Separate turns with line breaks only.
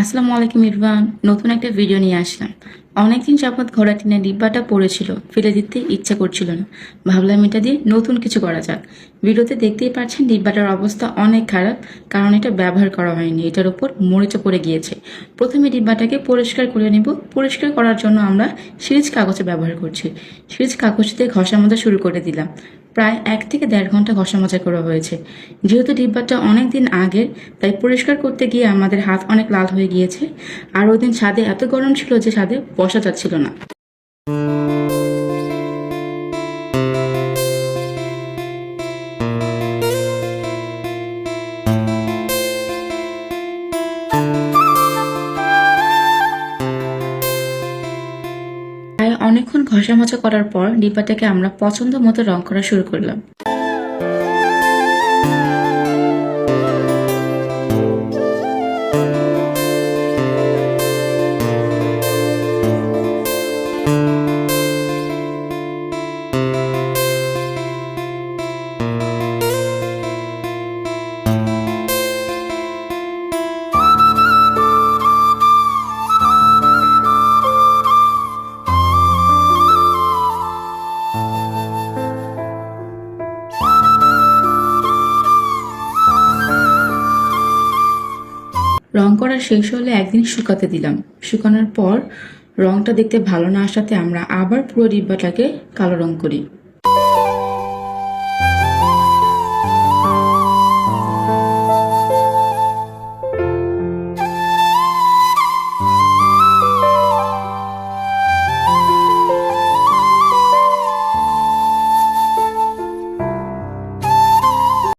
আসসালামু আলাইকুম ইরফান, নতুন একটা ভিডিও নিয়ে আসলাম। অনেকদিন যাবৎ ঘোড়া টিনের ডিব্বাটা পড়েছিল, ফেলে দিতে ইচ্ছা করছিল না। ভাবলাম এটা দিয়ে নতুন কিছু করা যাক। ভিডিওতে দেখতেই পাচ্ছেন ডিব্বাটার অবস্থা অনেক খারাপ, কারণ এটা ব্যবহার করা হয়নি, এটার উপর মরিচা পড়ে গিয়েছে। প্রথমে ডিব্বাটাকে পরিষ্কার করে নিব। পরিষ্কার করার জন্য আমরা সিরিজ কাগজে ব্যবহার করছি। সিরিজ কাগজ দিয়ে ঘষা মাজা শুরু করে দিলাম। প্রায় 1 থেকে 1.5 ঘন্টা ঘষা মাজা করা হয়েছে। যেহেতু ডিব্বাটা অনেক দিন আগের, তাই পরিষ্কার করতে গিয়ে আমাদের হাত অনেক লাল হয়ে গিয়েছে। আর ওই দিন ছাদে এত গরম ছিল যে ছাদে বসা যাচ্ছিল না। প্রায় অনেকক্ষণ ঘষা মাজা করার পর ডিব্বাটাকে আমরা পছন্দ মতো রং করা শুরু করলাম। রং করা শেষ হলে একদিন শুকাতে দিলাম। শুকানোর পর রংটা দেখতে ভালো না আসাতে আমরা আবার পুরো ডিব্বাটাকে কালো রং করি।